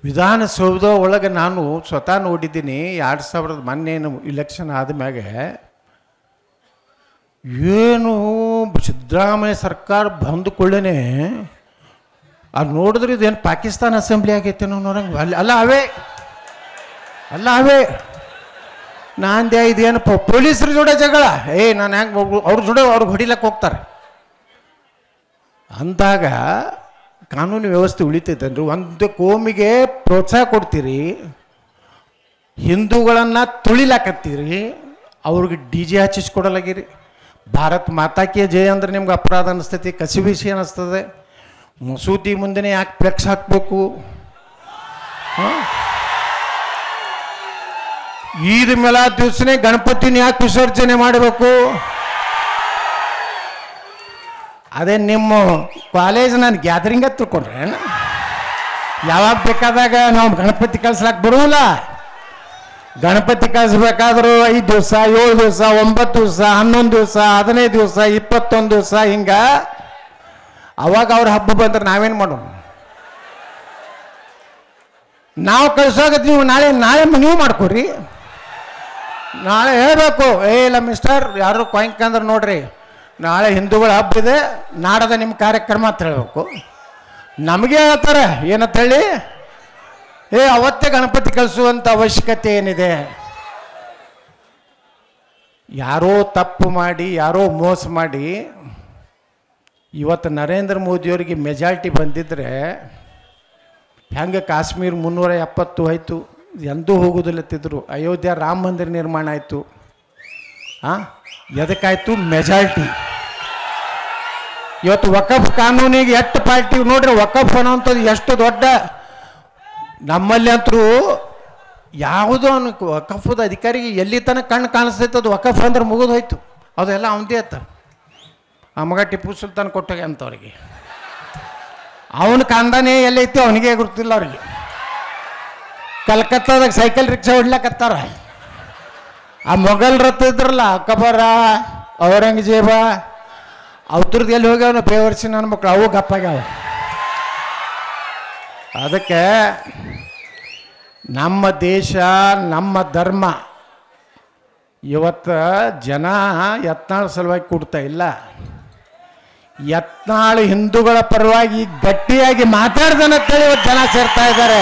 ವಿಧಾನಸೌಧ ಒಳಗೆ ನಾನು ಸ್ವತಃ ನೋಡಿದ್ದೀನಿ. 2000 ಮೊನ್ನೇನು ಇಲೆಕ್ಷನ್ ಆದಮ್ಯಾಗ ಏನು ಸಿದ್ದರಾಮಯ್ಯ ಸರ್ಕಾರ ಬಂದುಕೊಳ್ಳೇ ಅದು ನೋಡಿದ್ರೆ ಇದೇನು ಪಾಕಿಸ್ತಾನ ಅಸೆಂಬ್ಲಿ ಆಗೈತೆ ನೋಡಂಗೆ ಅಲ್ಲ ಅವೇ ನಾಂದೆ ಇದೇನು ಪೊಲೀಸರ ಜೋಡೆ ಜಗಳ ನಾನು ಹೆಂಗೆ ಅವ್ರ ಜೋಡೆ ಅವ್ರಿಗೆ ಹೊಡಿಲಕ್ಕೆ ಹೋಗ್ತಾರೆ ಅಂದಾಗ ಕಾನೂನು ವ್ಯವಸ್ಥೆ ಉಳಿತೈತಂದ್ರೆ ಒಂದು ಕೋಮಿಗೆ ಪ್ರೋತ್ಸಾಹ ಕೊಡ್ತೀರಿ, ಹಿಂದೂಗಳನ್ನು ತುಳಿಲಾಕತ್ತೀರಿ, ಅವ್ರಿಗೆ DJ ಹಚ್ಚಿಸ್ಕೊಡಲಾಗಿರಿ. ಭಾರತ್ ಮಾತಾಕ್ಕೆ ಜಯ ಅಂದ್ರೆ ನಿಮ್ಗೆ ಅಪರಾಧ ಅನ್ನಿಸ್ತೈತಿ, ಕಸಿಬಿಸಿ ಅನ್ನಿಸ್ತದೆ. ಮಸೂದಿ ಮುಂದೆ ಯಾಕೆ ಫ್ಲೆಕ್ಸ್ ಹಾಕಬೇಕು? ಈದ್ ಮಿಲಾದ್ ದಿವಸನೇ ಗಣಪತಿನ ಯಾಕೆ ವಿಸರ್ಜನೆ ಮಾಡಬೇಕು? ಅದೇ ನಿಮ್ಮ ಕಾಲೇಜ್ ನಾನು ಗ್ಯಾದರಿಂಗ್ ಅಂತ ತಿಳ್ಕೊಂಡ್ರೆ ಯಾವಾಗ ಬೇಕಾದಾಗ ನಾವು ಗಣಪತಿ ಕಳ್ಸ್ಲಾಕ್ ಬರೋಲ್ಲ. ಗಣಪತಿ ಕಳಿಸ್ಬೇಕಾದ್ರೂ 5 ದಿವಸ 7 ದಿವಸ 9 ದಿವಸ 11 ದಿವಸ 15 ದಿವಸ 21 ದಿವಸ ಹಿಂಗ. ಅವಾಗ ಅವ್ರ ಹಬ್ಬ ಬಂದ್ರೆ ನಾವೇನು ಮಾಡೋಣ? ನಾವು ಕಳ್ಸೋಗತ್ತೆ, ನೀವು ನಾಳೆ ನೀವು ಮಾಡ್ಕೊಡ್ರಿ. ನಾಳೆ ಹೇಳಬೇಕು, ಇಲ್ಲ ಮಿಸ್ಟರ್ ಯಾರು ಕೊಯ್ಕಂದ್ರೆ ನೋಡ್ರಿ ನಾಳೆ ಹಿಂದೂಗಳ ಹಬ್ಬ ಇದೆ, ನಾಡದ ನಿಮ್ಮ ಕಾರ್ಯಕ್ರಮ ಅಂತ ಹೇಳಬೇಕು. ನಮಗೆ ಹೇಳ್ತಾರೆ ಏನಂತ ಹೇಳಿ, ಅವತ್ತೇ ಗಣಪತಿ ಕಳಿಸುವಂಥ ಅವಶ್ಯಕತೆ ಏನಿದೆ? ಯಾರೋ ತಪ್ಪು ಮಾಡಿ ಯಾರೋ ಮೋಸ ಮಾಡಿ ಇವತ್ತು ನರೇಂದ್ರ ಮೋದಿಯವರಿಗೆ ಮೆಜಾರಿಟಿ ಬಂದಿದ್ದರೆ ಹೆಂಗೆ ಕಾಶ್ಮೀರ 370 ಆಯಿತು, ಎಂದೂ ಹೋಗೋದಿಲ್ಲತ್ತಿದ್ರು. ಅಯೋಧ್ಯ ರಾಮ ಮಂದಿರ ನಿರ್ಮಾಣ ಆಯಿತು. ಎದಕ್ಕಾಯ್ತು? ಮೆಜಾರಿಟಿ. ಇವತ್ತು ವಕಫ್ ಕಾನೂನಿಗೆ ಎಷ್ಟು ಪಾರ್ಟಿ ನೋಡ್ರಿ, ವಕಫ್ ಅನ್ನೋಂಥದ್ದು ಎಷ್ಟು ದೊಡ್ಡ. ನಮ್ಮಲ್ಲಿ ಅಂತರೂ ಯಾವುದೋ ವಕಫದ ಅಧಿಕಾರಿಗೆ ಎಲ್ಲಿ ತನಕ ಕಣ್ಣು ಕಾಣಿಸ್ತೈತೆ ಅದು ವಕಫ್ ಅಂದ್ರೆ ಮುಗಿದು ಹೋಯ್ತು. ಅದೆಲ್ಲ ಅವನದೇ ಆತ. ಆ ಮಗ ಟಿಪ್ಪು ಸುಲ್ತಾನ್ ಕೊಟ್ಟಾಗ ಅಂತವ್ರಿಗೆ ಅವನ ಕಾಂದಾನೆ ಎಲ್ಲೈತಿ ಅವನಿಗೆ ಗೊತ್ತಿಲ್ಲ ಅವ್ರಿಗೆ. ಕಲ್ಕತ್ತಾದಾಗ ಸೈಕಲ್ ರಿಕ್ಷಾ ಹೊಡ್ಲಕತ್ತಾರ. ಆ ಮೊಘಲ್ ರಥ ಇದ್ರಲ್ಲ, ಅಕ್ಬರ ಔರಂಗಜೇಬ ಅವ್ರದ್ದು ಎಲ್ಲಿ ಹೋಗ್ಯಾವ ಬೇವರ್ಸಿ ನನ್ನ ಮಕ್ಕಳು ಅವು ಗಪ್ಪಾಗ್ಯಾವ. ಅದಕ್ಕೆ ನಮ್ಮ ದೇಶ ನಮ್ಮ ಧರ್ಮ ಇವತ್ತು ಜನ ಯತ್ನಾಳ್ ಸಲುವಾಗಿ ಕೊಡ್ತಾ ಇಲ್ಲ. ಯತ್ನಾಳ್ ಹಿಂದೂಗಳ ಪರವಾಗಿ ಗಟ್ಟಿಯಾಗಿ ಮಾತಾಡ್ದನಂತೇಳಿ ಇವತ್ತು ಜನ ಸೇರ್ತಾ ಇದ್ದಾರೆ.